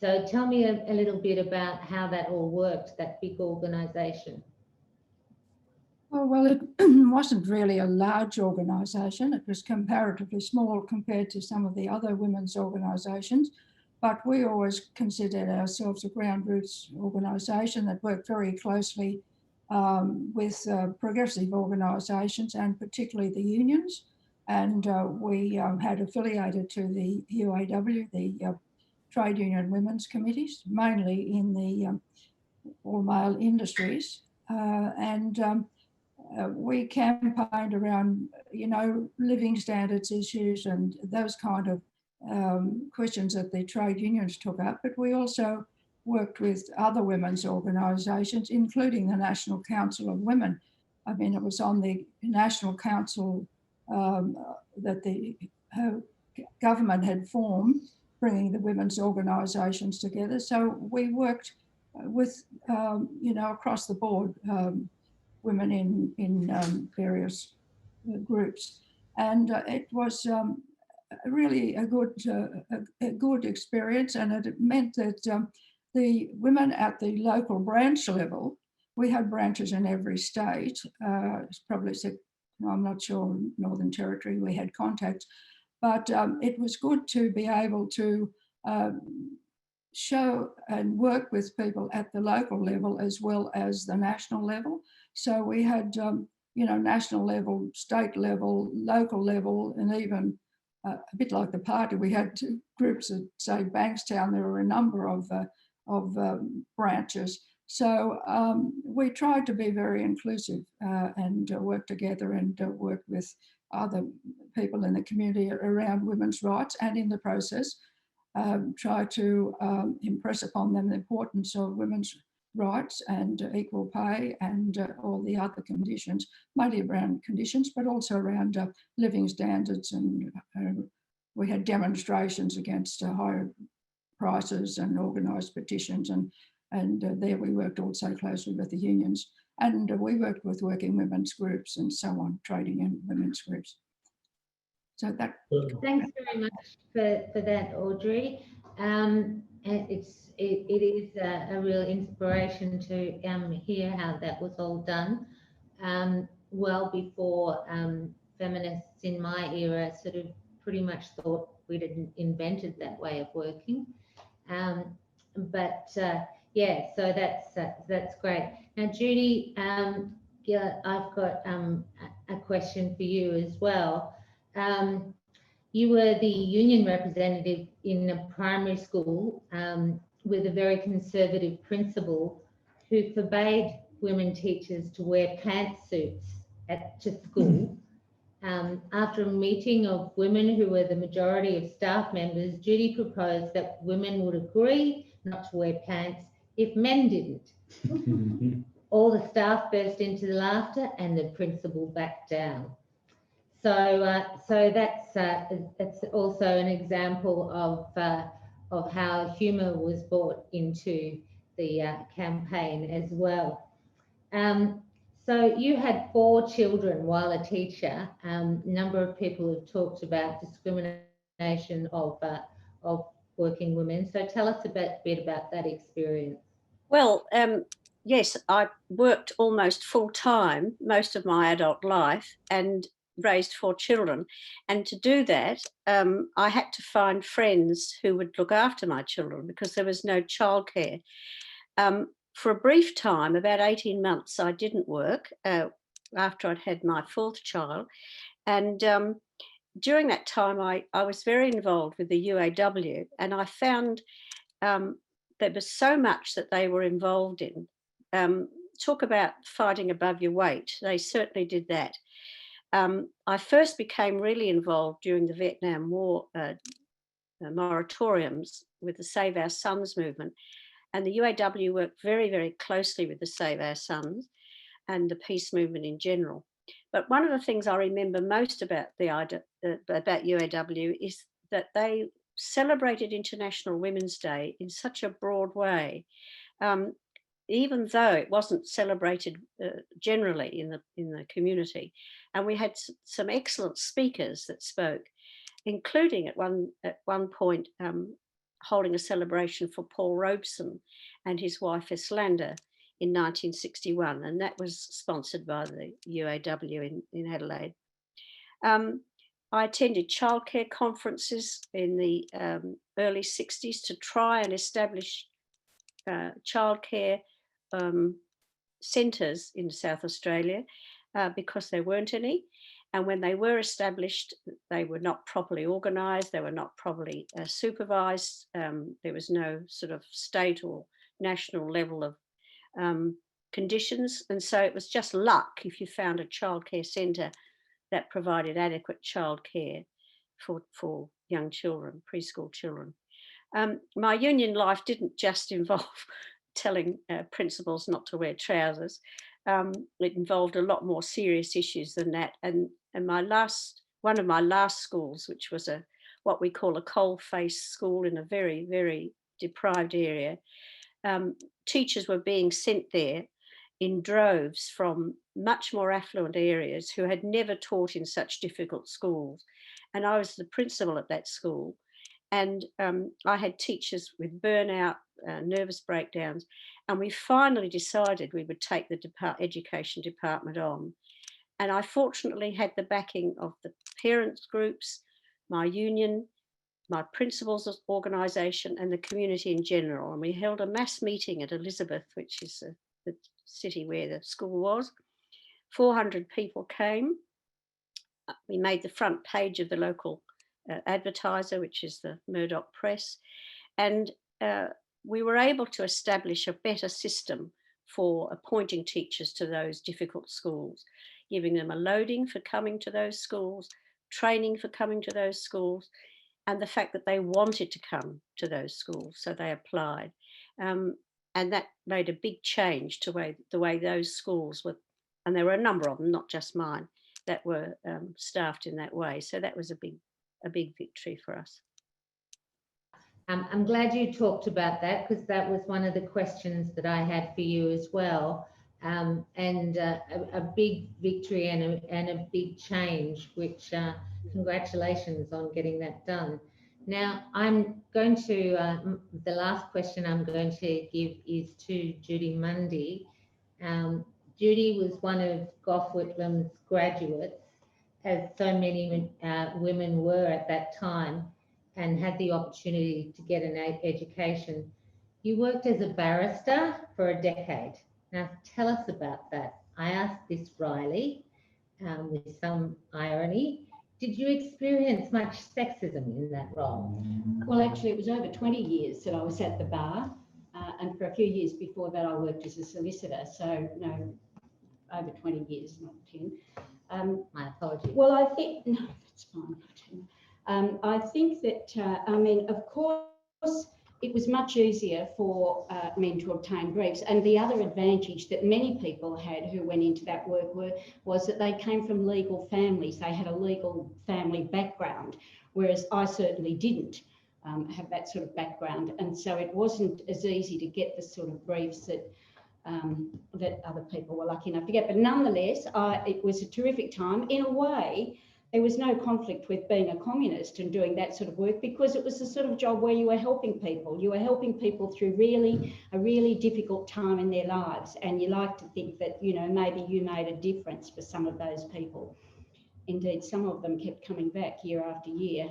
S2: So tell me a little bit about how that all worked, that big organisation.
S3: Oh, well, it wasn't really a large organisation. It was comparatively small compared to some of the other women's organisations, but we always considered ourselves a ground roots organisation that worked very closely with progressive organisations and particularly the unions. And we had affiliated to the UAW, the trade union women's committees, mainly in the all-male industries. We campaigned around, living standards issues and those kind of questions that the trade unions took up. But we also worked with other women's organisations, including the National Council of Women. I mean, it was on the National Council that the government had formed, bringing the women's organisations together. So we worked with, across the board, women in various groups. And it was really a good experience. And it meant that the women at the local branch level, we had branches in every state, probably, I'm not sure, Northern Territory, we had contacts. But it was good to be able to show and work with people at the local level as well as the national level. So we had, national level, state level, local level, and even a bit like the party, we had two groups at, say, Bankstown. There were a number of branches. So we tried to be very inclusive and work together and work with other people in the community around women's rights, and in the process try to impress upon them the importance of women's rights and equal pay and all the other conditions, mainly around conditions, but also around living standards. And we had demonstrations against higher prices and organised petitions, and there we worked also closely with the unions, and we worked with working women's groups and so on, trading in women's groups. So that.
S2: Thanks very much for that, Audrey. And it is a real inspiration to hear how that was all done. Well before feminists in my era sort of pretty much thought we'd invented that way of working. Yeah, so that's great. Now, Judy Gillett, I've got a question for you as well. You were the union representative in a primary school with a very conservative principal who forbade women teachers to wear pantsuits to school. After a meeting of women who were the majority of staff members, Judy proposed that women would agree not to wear pants if men didn't. All the staff burst into laughter and the principal backed down. So that's also an example of how humour was brought into the campaign as well. So you had 4 children while a teacher. A number of people have talked about discrimination of working women. So tell us a bit about that experience.
S4: Well, yes, I worked almost full time most of my adult life and raised 4 children. And to do that, I had to find friends who would look after my children because there was no childcare. For a brief time, about 18 months, I didn't work after I'd had my 4th child. And during that time, I was very involved with the UAW, and I found there was so much that they were involved in. Talk about fighting above your weight. They certainly did that. I first became really involved during the Vietnam War moratoriums with the Save Our Sons movement. And the UAW worked very, very closely with the Save Our Sons and the peace movement in general. But one of the things I remember most about about UAW is that they celebrated International Women's Day in such a broad way, even though it wasn't celebrated generally in the community. And we had some excellent speakers that spoke, including at one point holding a celebration for Paul Robeson and his wife Islanda in 1961, and that was sponsored by the UAW in Adelaide. I attended childcare conferences in the early 60s to try and establish childcare centres in South Australia because there weren't any. And when they were established, they were not properly organised, they were not properly supervised. There was no sort of state or national level of conditions. And so it was just luck if you found a childcare centre that provided adequate childcare for young children, preschool children. My union life didn't just involve telling principals not to wear trousers. It involved a lot more serious issues than that. And one of my last schools, which was what we call a coal-face school in a very, very deprived area, teachers were being sent there in droves from much more affluent areas who had never taught in such difficult schools. And I was the principal at that school. And I had teachers with burnout, nervous breakdowns, and we finally decided we would take the education department on. And I fortunately had the backing of the parents groups, my union, my principals organisation, and the community in general. And we held a mass meeting at Elizabeth, which is the city where the school was. 400 people came. We made the front page of the local advertiser, which is the Murdoch Press, and we were able to establish a better system for appointing teachers to those difficult schools, giving them a loading for coming to those schools, training for coming to those schools, and the fact that they wanted to come to those schools, so they applied. And that made a big change to the way those schools were, and there were a number of them, not just mine, that were staffed in that way. So that was a big victory for us.
S2: I'm glad you talked about that, because that was one of the questions that I had for you as well. And a big victory and a big change, which congratulations on getting that done. Now, I'm going to, the last question I'm going to give is to Judy Mundy. Judy was one of Gough Whitlam's graduates, as so many women were at that time, and had the opportunity to get an education. You worked as a barrister for a decade. Now, tell us about that. I asked this Riley with some irony. Did you experience much sexism in that role?
S5: Well, actually, it was over 20 years that I was at the bar, and for a few years before that, I worked as a solicitor. So, no, over 20 years, not 10.
S2: My apologies.
S5: Well, I think, no, that's fine. I think that, I mean, of course, it was much easier for men to obtain briefs. And the other advantage that many people had who went into that work was that they came from legal families. They had a legal family background, whereas I certainly didn't have that sort of background. And so it wasn't as easy to get the sort of briefs that that other people were lucky enough to get. But nonetheless, it was a terrific time. In a way, there was no conflict with being a communist and doing that sort of work, because it was the sort of job where you were helping people. You were helping people through a really difficult time in their lives. And you like to think that, you know, maybe you made a difference for some of those people. Indeed, some of them kept coming back year after year.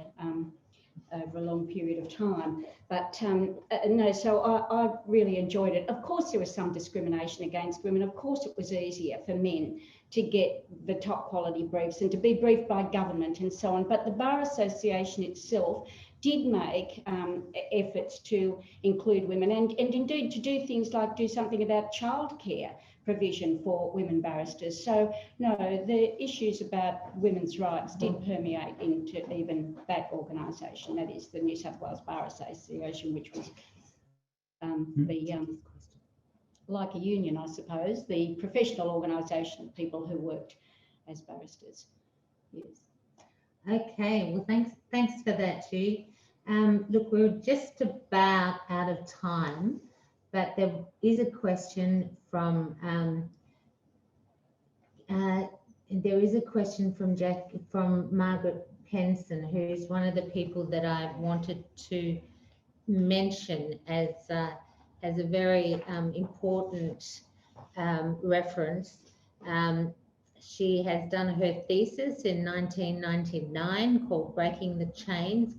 S5: over a long period of time. But no, so I really enjoyed it. Of course, there was some discrimination against women. Of course, it was easier for men to get the top quality briefs and to be briefed by government and so on. But the Bar Association itself did make efforts to include women and indeed to do things like do something about childcare provision for women barristers. So no, the issues about women's rights did permeate into even that organisation, that is the New South Wales Bar Association, which was like a union, I suppose, the professional organisation of people who worked as barristers. Yes.
S2: Okay, well, thanks for that, Judy. Look, we're just about out of time, but there is a question from from Margaret Penson, who is one of the people that I wanted to mention as a very important reference. She has done her thesis in 1999 called Breaking the Chains,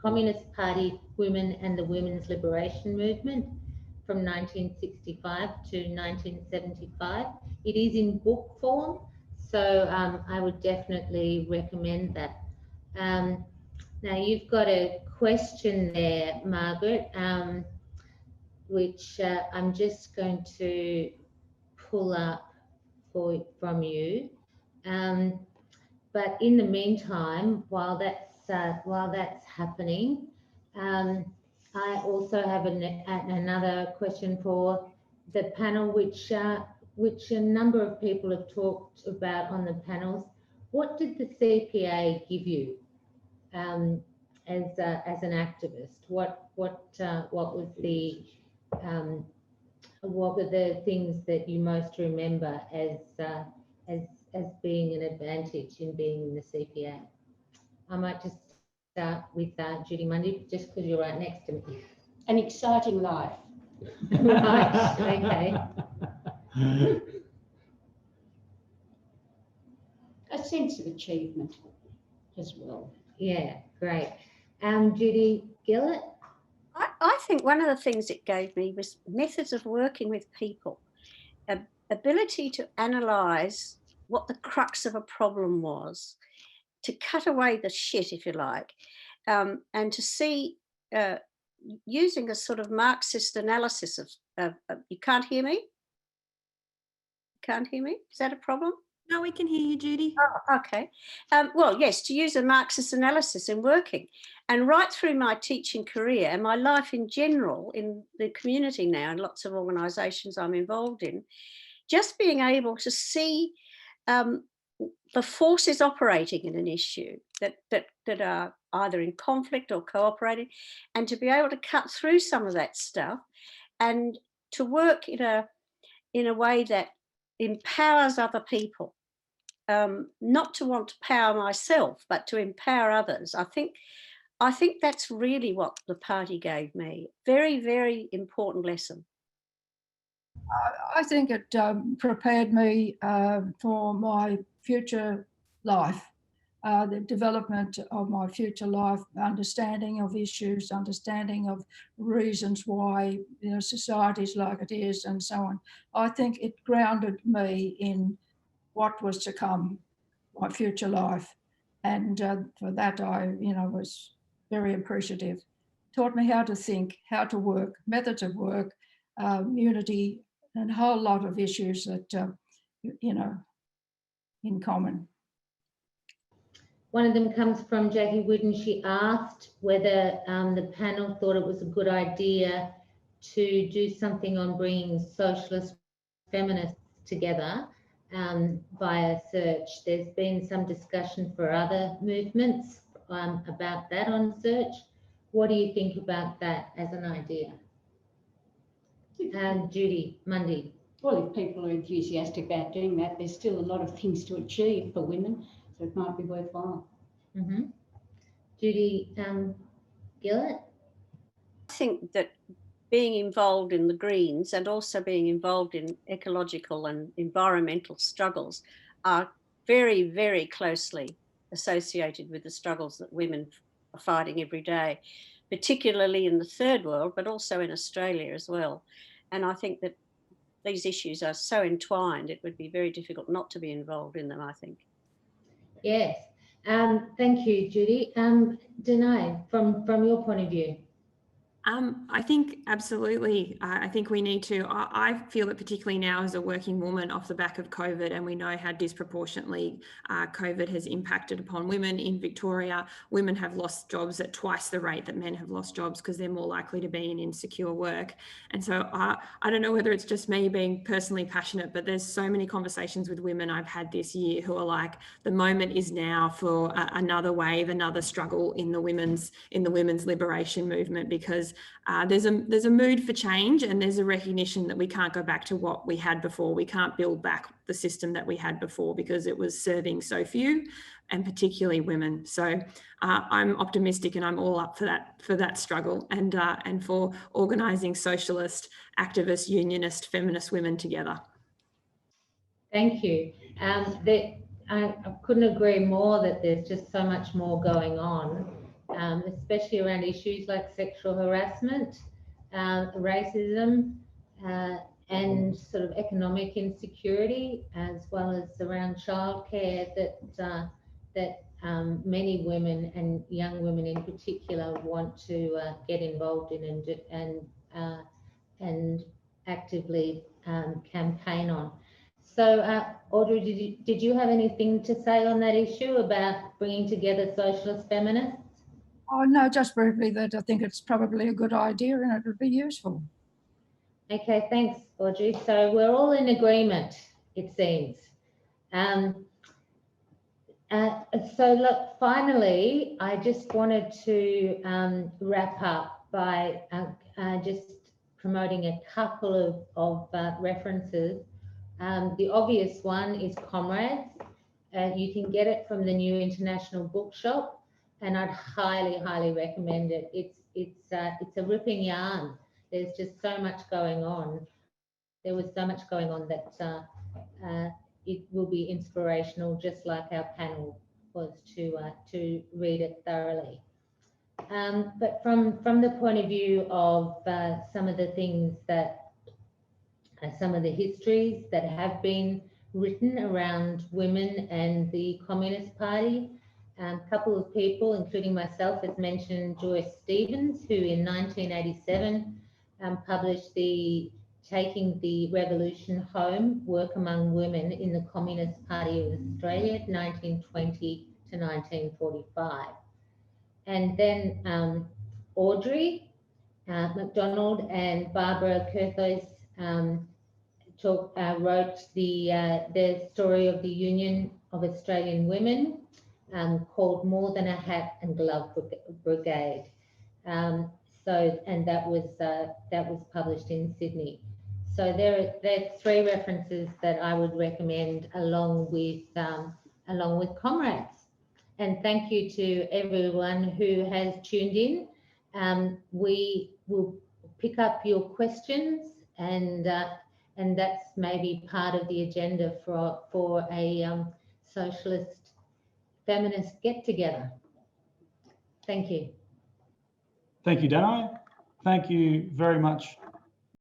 S2: Communist Party Women and the Women's Liberation Movement from 1965 to 1975. It is in book form, so I would definitely recommend that. Now you've got a question there, Margaret, which I'm just going to pull up from you. But in the meantime, while that's happening, I also have another question for the panel, which a number of people have talked about on the panels. What did the CPA give you as an activist? What were the things that you most remember as being an advantage in being in the CPA? I might just start with Judy Mundy, just because you're right next to me.
S5: An exciting life.
S2: Right, okay.
S5: A sense of achievement as well.
S2: Yeah, great. Judy Gillett?
S4: I think one of the things it gave me was methods of working with people, ability to analyse what the crux of a problem was, to cut away the shit, if you like, and to see, using a sort of Marxist analysis of you can't hear me? Can't hear me? Is that a problem?
S6: No, we can hear you, Judy.
S4: Oh, okay. Well, yes, to use a Marxist analysis in working. And right through my teaching career and my life in general in the community now and lots of organisations I'm involved in, just being able to see the forces operating in an issue that are either in conflict or cooperating, and to be able to cut through some of that stuff and to work in a way that empowers other people, not to want to power myself, but to empower others. I think that's really what the party gave me. Very, very important lesson.
S3: I think it prepared me for my future life, the development of my future life, understanding of issues, understanding of reasons why society's like it is, and so on. I think it grounded me in what was to come, my future life, and for that I, was very appreciative. Taught me how to think, how to work, methods of work, unity, and a whole lot of issues that, in common.
S2: One of them comes from Jackie Wooden. She asked whether the panel thought it was a good idea to do something on bringing socialist feminists together via search. There's been some discussion for other movements about that on search. What do you think about that as an idea? Judy Mundy.
S5: Well, if people are enthusiastic about doing that, there's still a lot of things to achieve for women, so it might be worthwhile.
S2: Mm-hmm. Judy Gillett?
S4: I think that being involved in the Greens and also being involved in ecological and environmental struggles are very, very closely associated with the struggles that women are fighting every day, particularly in the third world, but also in Australia as well. And I think that these issues are so entwined, it would be very difficult not to be involved in them, I think.
S2: Yes. Thank you, Judy. Danae, from your point of view.
S6: I think absolutely. I think we need to, I feel that particularly now as a working woman off the back of COVID, and we know how disproportionately COVID has impacted upon women in Victoria. Women have lost jobs at twice the rate that men have lost jobs because they're more likely to be in insecure work. And so I don't know whether it's just me being personally passionate, but there's so many conversations with women I've had this year who are like, the moment is now for another wave, another struggle in the women's liberation movement, because there's a mood for change, and there's a recognition that we can't go back to what we had before. We can't build back the system that we had before because it was serving so few, and particularly women. So I'm optimistic, and I'm all up for that struggle, and for organising socialist, activist, unionist, feminist women together.
S2: Thank you. I couldn't agree more that there's just so much more going on. Especially around issues like sexual harassment, racism, and sort of economic insecurity, as well as around childcare that many women, and young women in particular, want to get involved in and actively campaign on. So, Audrey, did you have anything to say on that issue about bringing together socialist feminists?
S3: Oh, no, just briefly that I think it's probably a good idea and it would be useful.
S2: Okay, thanks, Audrey. So we're all in agreement, it seems. So look, finally, I just wanted to wrap up by just promoting a couple of references. The obvious one is Comrades. You can get it from the New International Bookshop, and I'd highly, highly recommend it. It's a ripping yarn. There's just so much going on. There was so much going on that it will be inspirational, just like our panel was to read it thoroughly. But from the point of view of some of the things that, some of the histories that have been written around women and the Communist Party, a couple of people, including myself, has mentioned Joyce Stevens, who in 1987 published Taking the Revolution Home, Work Among Women in the Communist Party of Australia, 1920 to 1945. And then Audrey Mcdonald and Barbara Curthos wrote the story of the Union of Australian Women, called More Than a Hat and Glove Brigade. And that was published in Sydney. So there are three references that I would recommend along with Comrades. And thank you to everyone who has tuned in. We will pick up your questions, and that's maybe part of the agenda for a socialist feminist get-together. Thank you.
S1: Thank you, Danae. Thank you very much,